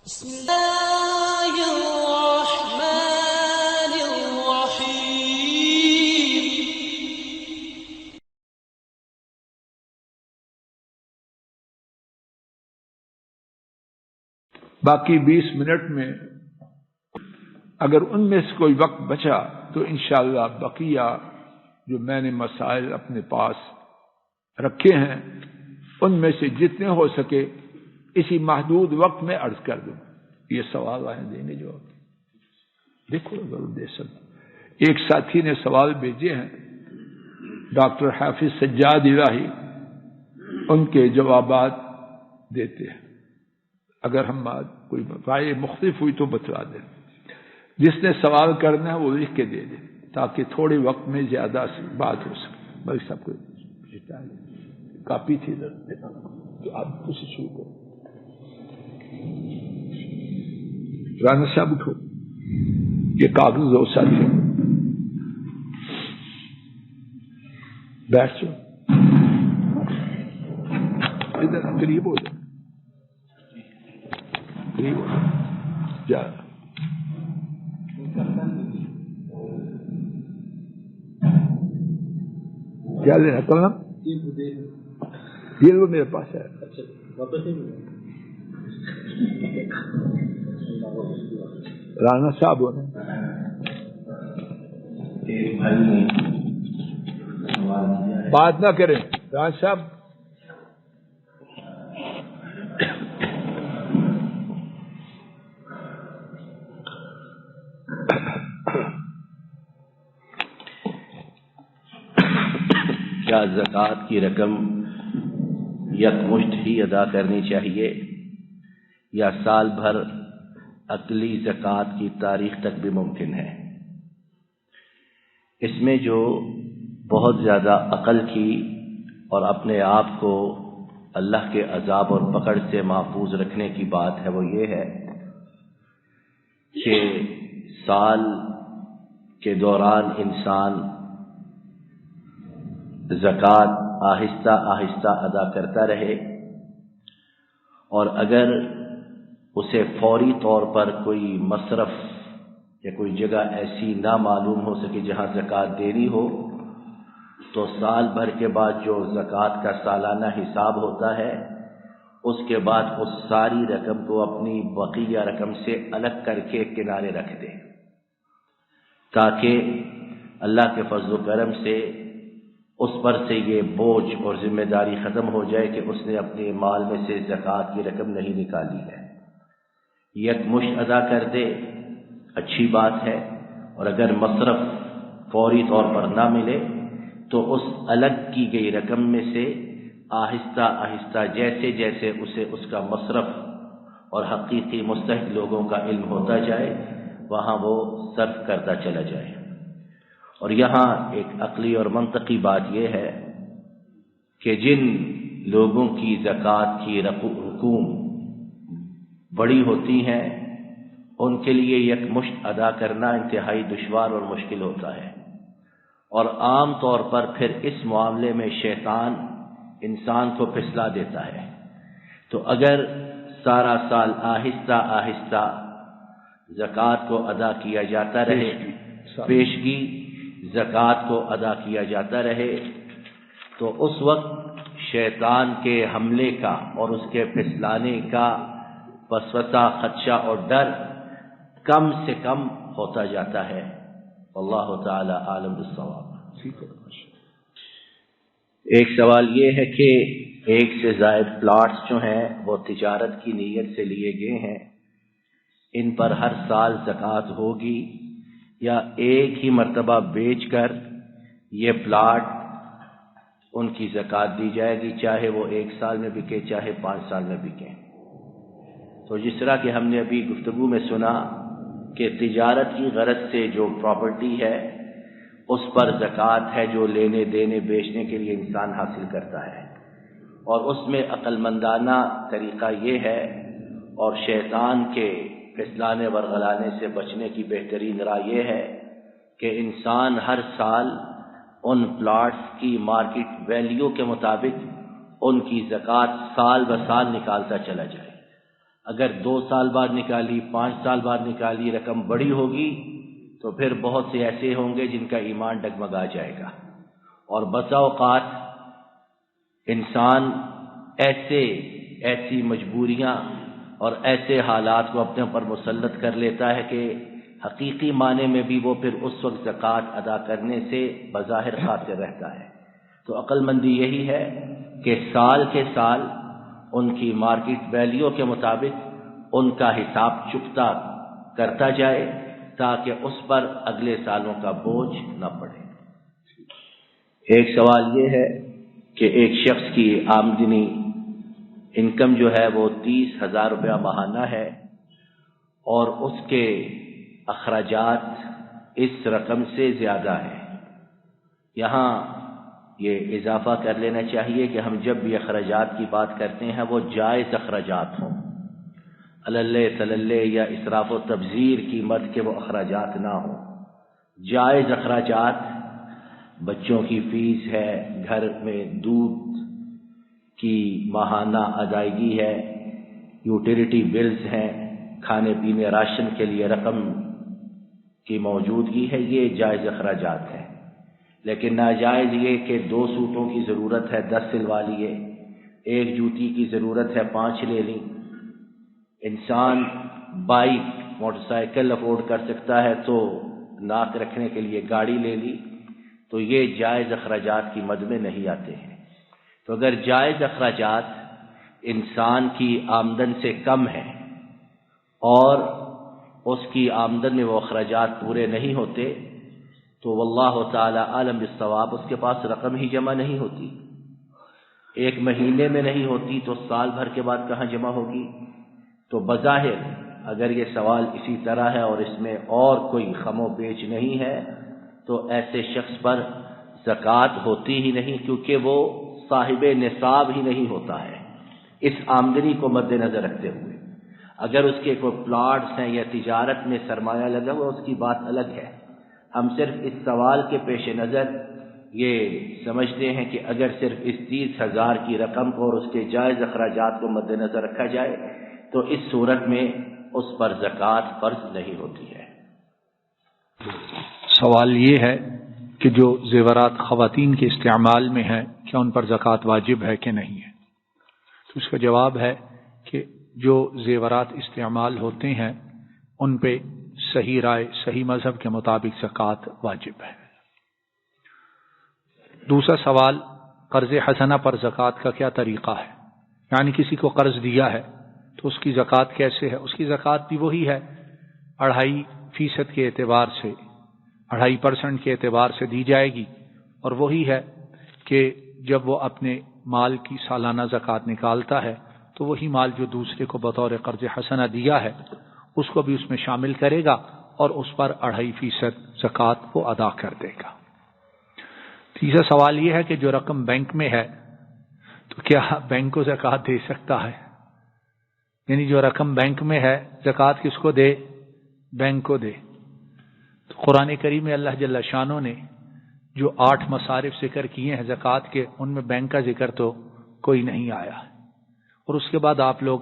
بسم الله الرحمن الرحيم. باقی 20 منٹ میں اگر ان میں سے کوئی وقت بچا تو انشاءاللہ بقیہ جو میں نے مسائل اپنے پاس رکھے ہیں ان میں سے جتنے ہو سکے اسی محدود وقت میں عرض کر دوں. یہ سوال آئے دیں گے جواب. دیکھو ضرور دے سکتا. ایک ساتھی نے سوال بھیجے ہیں ڈاکٹر حافظ سجاد الہی، ان کے جوابات دیتے ہیں. اگر ہم کوئی رائے مختلف ہوئی تو بتلا دیں. جس نے سوال کرنا ہے وہ لکھ کے دے دیں تاکہ تھوڑے وقت میں زیادہ بات ہو سکے. بھائی سب کو کاپی تھی تو آپ کچھ شروع کرو. رانا صاحب اٹھو، یہ کاغذ دو ساتھی، بیٹھ جاؤ ادھر قریب ہو جاؤ، قریب ہو جا. کیا لینا قلم؟ یہ لو میرے پاس ہے. رانا صاحب ہونے بات نہ کریں. رانا صاحب کیا زکوٰۃ کی رقم یکمشت ہی ادا کرنی چاہیے یا سال بھر عقلی زکوٰۃ کی تاریخ تک بھی ممکن ہے؟ اس میں جو بہت زیادہ عقل کی اور اپنے آپ کو اللہ کے عذاب اور پکڑ سے محفوظ رکھنے کی بات ہے وہ یہ ہے کہ سال کے دوران انسان زکوٰۃ آہستہ آہستہ ادا کرتا رہے، اور اگر اسے فوری طور پر کوئی مصرف یا کوئی جگہ ایسی نہ معلوم ہو سکے جہاں زکوٰۃ دینی ہو، تو سال بھر کے بعد جو زکوٰۃ کا سالانہ حساب ہوتا ہے اس کے بعد اس ساری رقم کو اپنی بقیہ رقم سے الگ کر کے کنارے رکھ دے، تاکہ اللہ کے فضل و کرم سے اس پر سے یہ بوجھ اور ذمہ داری ختم ہو جائے کہ اس نے اپنے مال میں سے زکوٰۃ کی رقم نہیں نکالی ہے. یکمشت ادا کر دے اچھی بات ہے، اور اگر مصرف فوری طور پر نہ ملے تو اس الگ کی گئی رقم میں سے آہستہ آہستہ جیسے جیسے اسے اس کا مصرف اور حقیقی مستحق لوگوں کا علم ہوتا جائے وہاں وہ صرف کرتا چلا جائے. اور یہاں ایک عقلی اور منطقی بات یہ ہے کہ جن لوگوں کی زکوٰۃ کی رقوم بڑی ہوتی ہیں ان کے لیے یکمشت ادا کرنا انتہائی دشوار اور مشکل ہوتا ہے، اور عام طور پر پھر اس معاملے میں شیطان انسان کو پھسلا دیتا ہے. تو اگر سارا سال آہستہ آہستہ زکوٰۃ کو ادا کیا جاتا رہے، پیشگی زکوٰۃ کو ادا کیا جاتا رہے، تو اس وقت شیطان کے حملے کا اور اس کے پھسلانے کا وسوسہ، خدشہ اور ڈر کم سے کم ہوتا جاتا ہے. اللہ تعالی عالم بالصواب. ایک سوال یہ ہے کہ ایک سے زائد پلاٹس جو ہیں وہ تجارت کی نیت سے لیے گئے ہیں، ان پر ہر سال زکوٰۃ ہوگی یا ایک ہی مرتبہ بیچ کر یہ پلاٹ ان کی زکوٰۃ دی جائے گی، چاہے وہ 1 سال میں بکے چاہے 5 سال میں بکے؟ تو جس طرح کہ ہم نے ابھی گفتگو میں سنا کہ تجارت کی غرض سے جو پراپرٹی ہے اس پر زکوٰۃ ہے جو لینے دینے بیچنے کے لیے انسان حاصل کرتا ہے، اور اس میں عقل مندانہ طریقہ یہ ہے اور شیطان کے پھسلانے ورغلانے سے بچنے کی بہترین راہ یہ ہے کہ انسان ہر سال ان پلاٹس کی مارکیٹ ویلیو کے مطابق ان کی زکوٰۃ سال بہ سال نکالتا چلا جائے. اگر 2 سال بعد نکالی، 5 سال بعد نکالی، رقم بڑی ہوگی تو پھر بہت سے ایسے ہوں گے جن کا ایمان ڈگمگا جائے گا. اور بسا اوقات انسان ایسی مجبوریاں اور ایسے حالات کو اپنے اوپر مسلط کر لیتا ہے کہ حقیقی معنی میں بھی وہ پھر اس وقت زکوٰۃ ادا کرنے سے بظاہر قاصر رہتا ہے. تو عقل مندی یہی ہے کہ سال کے سال ان کی مارکیٹ ویلیو کے مطابق ان کا حساب چکتا کرتا جائے تاکہ اس پر اگلے سالوں کا بوجھ نہ پڑے. ایک سوال یہ ہے کہ ایک شخص کی آمدنی انکم جو ہے وہ 30,000 روپیہ ماہانہ ہے اور اس کے اخراجات اس رقم سے زیادہ ہیں. یہاں یہ اضافہ کر لینا چاہیے کہ ہم جب بھی اخراجات کی بات کرتے ہیں وہ جائز اخراجات ہوں، اللہ تللے یا اسراف و تبذیر کی مد کے وہ اخراجات نہ ہوں. جائز اخراجات بچوں کی فیس ہے، گھر میں دودھ کی ماہانہ ادائیگی ہے، یوٹیلیٹی بلز ہیں، کھانے پینے راشن کے لیے رقم کی موجودگی ہے، یہ جائز اخراجات ہیں. لیکن ناجائز یہ کہ 2 سوٹوں کی ضرورت ہے 10 سلوا لیے، 1 جوتی کی ضرورت ہے 5 لے لی. انسان بائک موٹر سائیکل افورڈ کر سکتا ہے تو ناک رکھنے کے لیے گاڑی لے لی، تو یہ جائز اخراجات کی مد میں نہیں آتے ہیں. تو اگر جائز اخراجات انسان کی آمدن سے کم ہیں اور اس کی آمدن میں وہ اخراجات پورے نہیں ہوتے تو واللہ تعالی عالم بالصواب اس کے پاس رقم ہی جمع نہیں ہوتی. 1 مہینے میں نہیں ہوتی تو سال بھر کے بعد کہاں جمع ہوگی؟ تو بظاہر اگر یہ سوال اسی طرح ہے اور اس میں اور کوئی خم و بیچ نہیں ہے تو ایسے شخص پر زکوٰۃ ہوتی ہی نہیں، کیونکہ وہ صاحب نصاب ہی نہیں ہوتا ہے اس آمدنی کو مد نظر رکھتے ہوئے. اگر اس کے کوئی پلاٹس ہیں یا تجارت میں سرمایہ لگا ہوا اس کی بات الگ ہے. ہم صرف اس سوال کے پیش نظر یہ سمجھتے ہیں کہ اگر صرف اس 30,000 کی رقم کو اور اس کے جائز اخراجات کو مد نظر رکھا جائے تو اس صورت میں اس پر زکوٰۃ فرض نہیں ہوتی ہے. سوال یہ ہے کہ جو زیورات خواتین کے استعمال میں ہیں کیا ان پر زکوٰۃ واجب ہے کہ نہیں ہے؟ تو اس کا جواب ہے کہ جو زیورات استعمال ہوتے ہیں ان پہ صحیح رائے صحیح مذہب کے مطابق زکوٰۃ واجب ہے. دوسرا سوال قرض حسنہ پر زکوٰۃ کا کیا طریقہ ہے؟ یعنی کسی کو قرض دیا ہے تو اس کی زکوٰۃ کیسے ہے؟ اس کی زکوٰۃ بھی وہی ہے 2.5% کے اعتبار سے 2.5% کے اعتبار سے دی جائے گی، اور وہی ہے کہ جب وہ اپنے مال کی سالانہ زکوٰۃ نکالتا ہے تو وہی مال جو دوسرے کو بطور قرض حسنہ دیا ہے اس کو بھی اس میں شامل کرے گا اور اس پر 2.5% زکوٰۃ وہ ادا کر دے گا. تیسرا سوال یہ ہے کہ جو رقم بینک میں ہے تو کیا بینک کو زکوٰۃ دے سکتا ہے؟ یعنی جو رقم بینک میں ہے زکوٰۃ کس کو دے؟ بینک کو دے. تو قرآن کریم میں اللہ جل شانہ نے جو 8 مصارف ذکر کیے ہیں زکوٰۃ کے، ان میں بینک کا ذکر تو کوئی نہیں آیا. اور اس کے بعد آپ لوگ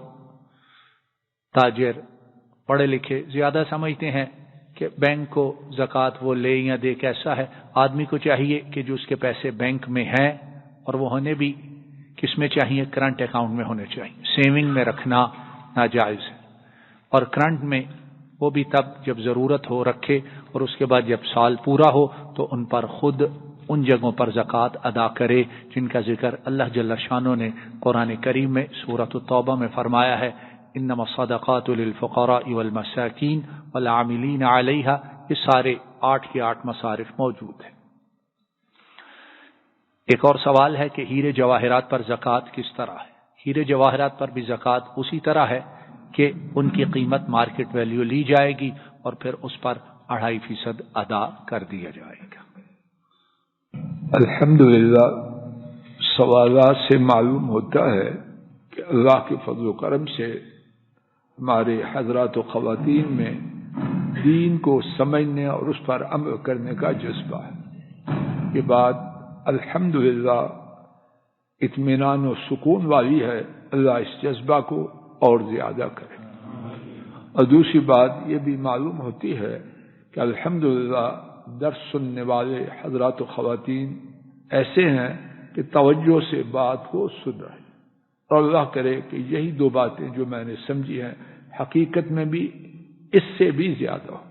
تاجر پڑھے لکھے زیادہ سمجھتے ہیں کہ بینک کو زکوٰۃ وہ لے یا دے. کیسا ہے؟ آدمی کو چاہیے کہ جو اس کے پیسے بینک میں ہیں اور وہ ہونے بھی کس میں چاہیے؟ کرنٹ اکاؤنٹ میں ہونے چاہیے. سیونگ میں رکھنا ناجائز ہے، اور کرنٹ میں وہ بھی تب جب ضرورت ہو رکھے، اور اس کے بعد جب سال پورا ہو تو ان پر خود ان جگہوں پر زکوٰۃ ادا کرے جن کا ذکر اللہ جل شانہ نے قرآن کریم میں سورۃ التوبہ میں فرمایا ہے. انما الصدقات للفقراء والمساکین والعاملین علیہا. یہ سارے 8 کے 8 مصارف موجود ہیں. ایک اور سوال ہے کہ ہیرے جواہرات پر زکوٰۃ کس طرح ہے؟ ہیرے جواہرات پر بھی زکوٰۃ اسی طرح ہے کہ ان کی قیمت مارکیٹ ویلیو لی جائے گی اور پھر اس پر 2.5% ادا کر دیا جائے گا. الحمدللہ سوالات سے معلوم ہوتا ہے کہ اللہ کے فضل و کرم سے ہمارے حضرات و خواتین میں دین کو سمجھنے اور اس پر عمل کرنے کا جذبہ ہے. یہ بات الحمدللہ اطمینان و سکون والی ہے. اللہ اس جذبہ کو اور زیادہ کرے. اور دوسری بات یہ بھی معلوم ہوتی ہے کہ الحمدللہ درس سننے والے حضرات و خواتین ایسے ہیں کہ توجہ سے بات کو سن رہے ہیں. اور اللہ کرے کہ یہی دو باتیں جو میں نے سمجھی ہیں حقیقت میں بھی اس سے بھی زیادہ ہو.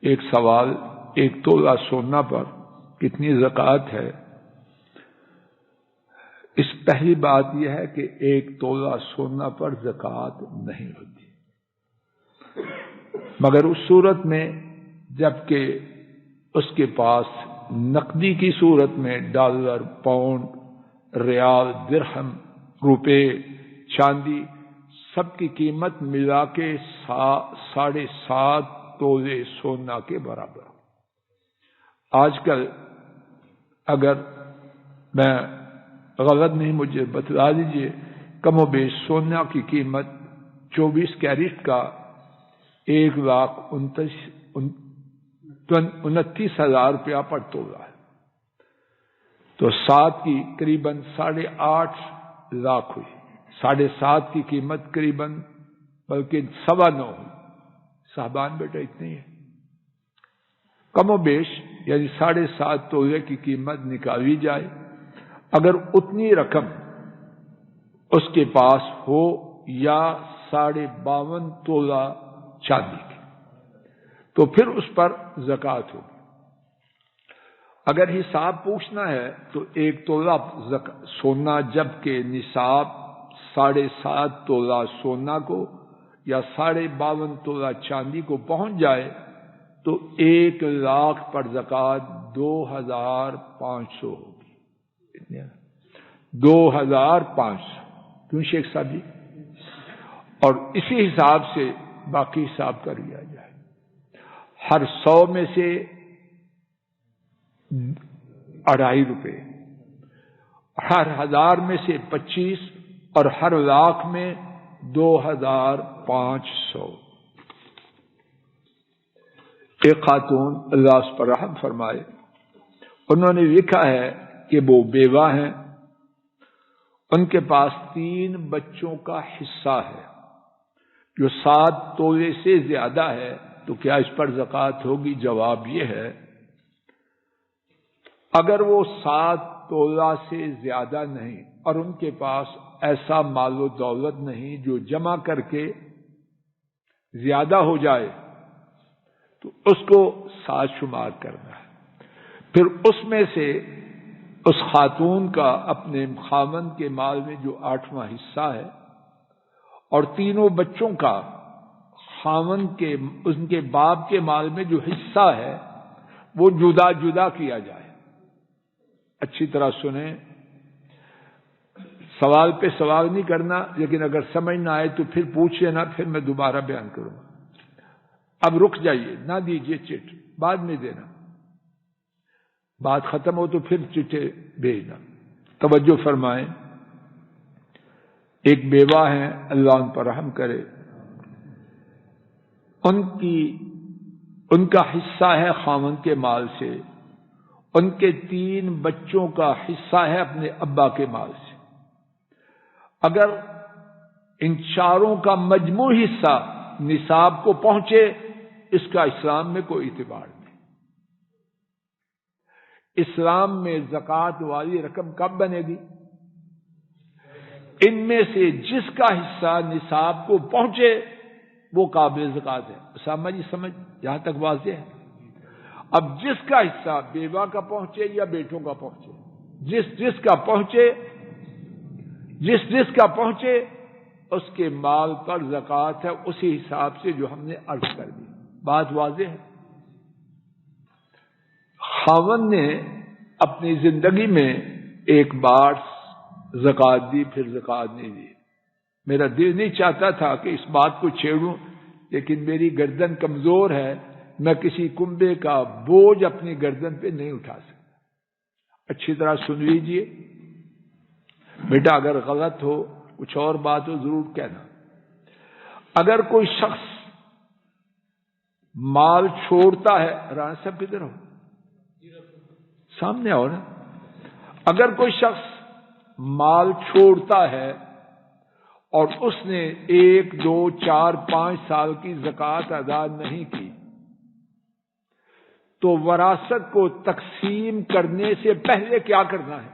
ایک سوال، ایک تولہ سونا پر کتنی زکوٰۃ ہے؟ اس پہلی بات یہ ہے کہ ایک تولہ سونا پر زکوٰۃ نہیں ہوتی، مگر اس صورت میں جبکہ اس کے پاس نقدی کی صورت میں ڈالر، پاؤنڈ، ریال، درہم، روپے، چاندی سب کی قیمت ملا کے 7.5 تولے سونا کے برابر. آج کل اگر میں غلط نہیں مجھے بتلا دیجئے، کم و بیش سونا کی قیمت 24 کیرٹ کا 1,29,000 روپیہ پر تولہ ہے، تو 7 کی قریباً 8.5 لاکھ ہوئی. 7.5 کی قیمت قریباً بلکہ 9.25 ہوئی. صاحبان بیٹا اتنی ہے کم و بیش، یعنی 7.5 تولے کی قیمت نکالی جائے. اگر اتنی رقم اس کے پاس ہو یا 52.5 تولہ چاندی کی تو پھر اس پر زکوٰۃ ہوگی. اگر حساب پوچھنا ہے تو ایک تولہ سونا جبکہ نصاب 7.5 تولہ سونا کو یا 52.5 تولہ چاندی کو پہنچ جائے تو 1 لاکھ پر زکوٰۃ 2,500 ہوگی. 2,500 کیوں شیخ صاحب جی؟ اور اسی حساب سے باقی حساب کر لیا جائے. ہر 100 میں سے 2.5 روپے، ہر 1000 میں سے 25 اور ہر لاکھ میں 2,500. ایک خاتون اللہ اس پر رحم فرمائے، انہوں نے لکھا ہے کہ وہ بیوہ ہیں، ان کے پاس 3 بچوں کا حصہ ہے جو 7 تولے سے زیادہ ہے، تو کیا اس پر زکوٰۃ ہوگی؟ جواب یہ ہے اگر وہ 7 تولہ سے زیادہ نہیں اور ان کے پاس ایسا مال و دولت نہیں جو جمع کر کے زیادہ ہو جائے تو اس کو 7 شمار کرنا ہے. پھر اس میں سے اس خاتون کا اپنے خاوند کے مال میں جو 8واں حصہ ہے اور تینوں بچوں کا خاوند کے ان کے باپ کے مال میں جو حصہ ہے وہ جدا جدا کیا جائے. اچھی طرح سنیں، سوال پہ سوال نہیں کرنا، لیکن اگر سمجھ نہ آئے تو پھر پوچھ لینا، پھر میں دوبارہ بیان کروں گا. اب رک جائیے، نہ دیجیے چٹ، بعد میں دینا، بات ختم ہو تو پھر چٹے بھیجنا. توجہ فرمائیں، ایک بیوہ ہیں، اللہ ان پر رحم کرے، ان کا حصہ ہے خاوند کے مال سے، ان کے 3 بچوں کا حصہ ہے اپنے ابا کے مال سے. اگر ان چاروں کا مجموعی حصہ نصاب کو پہنچے اس کا اسلام میں کوئی اعتبار نہیں. اسلام میں زکوٰۃ والی رقم کب بنے گی؟ ان میں سے جس کا حصہ نصاب کو پہنچے وہ قابل زکوٰۃ ہے. اسامہ جی سمجھ یہاں تک واضح ہے؟ اب جس کا حصہ بیوہ کا پہنچے یا بیٹوں کا پہنچے، جس کا پہنچے اس کے مال پر زکوٰۃ ہے اسی حساب سے جو ہم نے عرض کر دی. بات واضح ہے؟ خاوند نے اپنی زندگی میں ایک بار زکوٰۃ دی، پھر زکوٰۃ نہیں دی. میرا دل نہیں چاہتا تھا کہ اس بات کو چھیڑوں، لیکن میری گردن کمزور ہے، میں کسی کنبے کا بوجھ اپنی گردن پہ نہیں اٹھا سکتا. اچھی طرح سن لیجئے بیٹا، اگر غلط ہو کچھ اور بات ہو ضرور کہنا. اگر کوئی شخص مال چھوڑتا ہے، رانا صاحب کدھر ہو؟ سامنے آؤ نا. اگر کوئی شخص مال چھوڑتا ہے اور اس نے 1 2 4 5 سال کی زکوٰۃ ادا نہیں کی تو وراثت کو تقسیم کرنے سے پہلے کیا کرنا ہے؟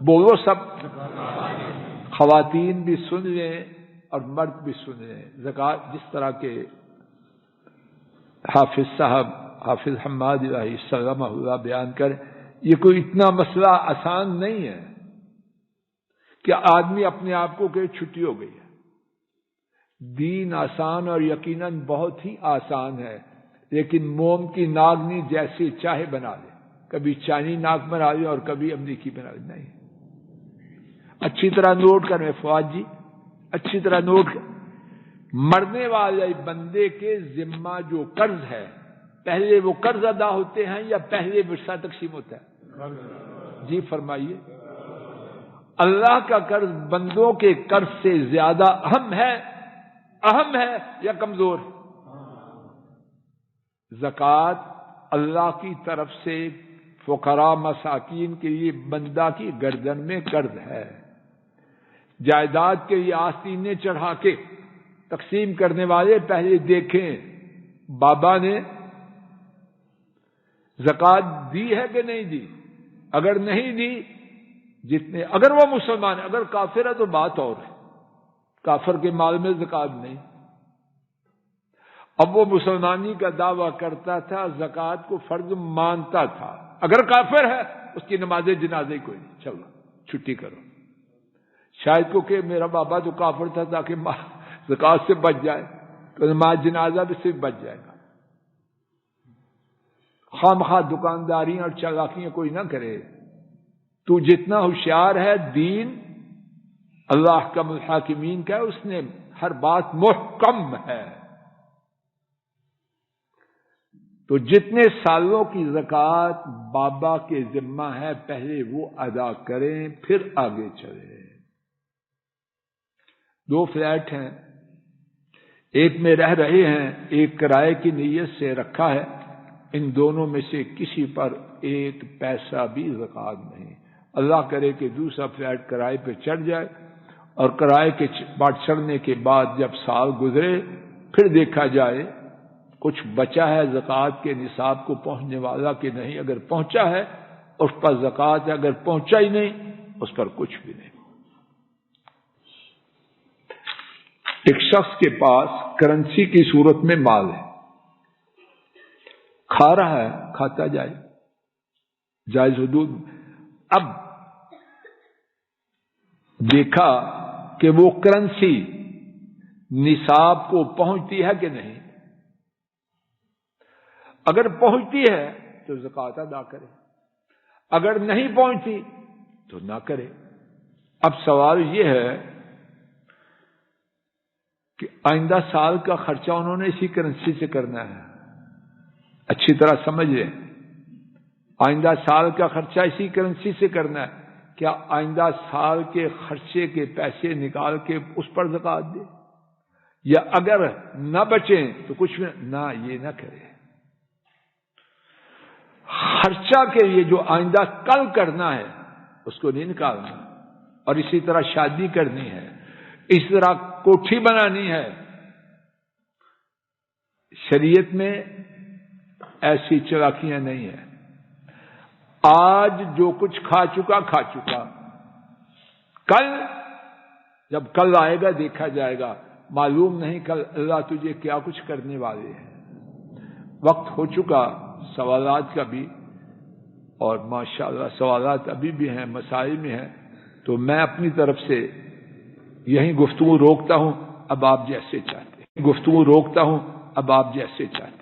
بولو سب، خواتین بھی سن لیں اور مرد بھی سن لیں۔ زکوٰۃ جس طرح کے حافظ صاحب حافظ حماد علیہ السلام اللہ بیان کریں، یہ کوئی اتنا مسئلہ آسان نہیں ہے کہ آدمی اپنے آپ کو کہ چھٹی ہو گئی ہے۔ دین آسان اور یقیناً بہت ہی آسان ہے، لیکن موم کی ناگنی جیسے چاہے بنا لے، کبھی چائنی ناک بنا لے اور کبھی امریکی بنا لے۔ نہیں، اچھی طرح نوٹ کریں فواد جی، اچھی طرح نوٹ کریں، مرنے والے بندے کے ذمہ جو قرض ہے، پہلے وہ قرض ادا ہوتے ہیں یا پہلے ورثہ تقسیم ہوتا ہے؟ جی فرمائیے۔ اللہ کا قرض بندوں کے قرض سے زیادہ اہم ہے یا کمزور؟ زکوٰۃ اللہ کی طرف سے فقراء مساکین کے لیے بندہ کی گردن میں قرض ہے۔ جائیداد کے لیے آستینے چڑھا کے تقسیم کرنے والے پہلے دیکھیں بابا نے زکوٰۃ دی ہے کہ نہیں دی۔ اگر نہیں دی، جتنے اگر وہ مسلمان ہے، اگر کافر ہے تو بات اور ہے، کافر کے مال میں زکوٰۃ نہیں۔ اب وہ مسلمانی کا دعویٰ کرتا تھا، زکوٰۃ کو فرض مانتا تھا، اگر کافر ہے اس کی نماز جنازے کوئی نہیں، چلو چھٹی کرو۔ شاید کو کہ میرا بابا تو کافر تھا تاکہ زکوٰۃ سے بچ جائے، تو نماز جنازہ بھی سے بچ جائے گا۔ خواہ دکانداریاں اور چالاکیاں کوئی نہ کرے، تو جتنا ہوشیار ہے، دین اللہ احکم الحاکمین کا ہے، اس نے ہر بات محکم ہے۔ تو جتنے سالوں کی زکوٰۃ بابا کے ذمہ ہے پہلے وہ ادا کریں، پھر آگے چلیں۔ 2 فلیٹ ہیں، ایک میں رہ رہے ہیں، ایک کرائے کی نیت سے رکھا ہے، ان دونوں میں سے کسی پر 1 پیسہ بھی زکوٰۃ نہیں۔ اللہ کرے کہ دوسرا فلیٹ کرائے پہ چڑھ جائے، اور کرائے کے بعد چڑھنے کے بعد جب سال گزرے پھر دیکھا جائے کچھ بچا ہے زکوٰۃ کے نصاب کو پہنچنے والا کہ نہیں۔ اگر پہنچا ہے اس پر زکوٰۃ ہے، اگر پہنچا ہی نہیں اس پر کچھ بھی نہیں۔ ایک شخص کے پاس کرنسی کی صورت میں مال ہے، کھا رہا ہے، کھاتا جائے، جائز حدود۔ اب دیکھا کہ وہ کرنسی نصاب کو پہنچتی ہے کہ نہیں، اگر پہنچتی ہے تو زکوٰۃ ادا کرے، اگر نہیں پہنچتی تو نہ کرے۔ اب سوال یہ ہے کہ آئندہ سال کا خرچہ انہوں نے اسی کرنسی سے کرنا ہے، اچھی طرح سمجھ لیں، آئندہ سال کا خرچہ اسی کرنسی سے کرنا ہے۔ کیا آئندہ سال کے خرچے کے پیسے نکال کے اس پر زکوٰۃ دے، یا اگر نہ بچیں تو کچھ بھی نہ، یہ نہ کرے۔ خرچہ کے لیے جو آئندہ کل کرنا ہے اس کو نہیں نکالنا، اور اسی طرح شادی کرنی ہے، اس طرح کوٹھی بنانی ہے۔ شریعت میں ایسی چلاکیاں نہیں ہیں۔ آج جو کچھ کھا چکا کل جب کل آئے گا دیکھا جائے گا، معلوم نہیں کل اللہ تجھے کیا کچھ کرنے والے ہیں۔ وقت ہو چکا سوالات کا بھی، اور ماشاءاللہ سوالات ابھی بھی ہیں، مسائل میں ہیں، تو میں اپنی طرف سے یہیں گفتگو روکتا ہوں، اب آپ جیسے چاہتے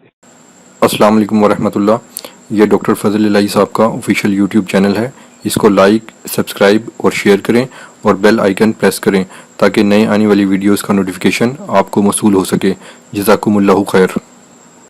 ہیں۔ السلام علیکم ورحمۃ اللہ۔ یہ ڈاکٹر فضل الہی صاحب کا آفیشیل یوٹیوب چینل ہے، اس کو لائک، سبسکرائب اور شیئر کریں، اور بیل آئیکن پریس کریں تاکہ نئے آنے والی ویڈیوز کا نوٹیفیکیشن آپ کو موصول ہو سکے۔ جزاکم اللہ خیر۔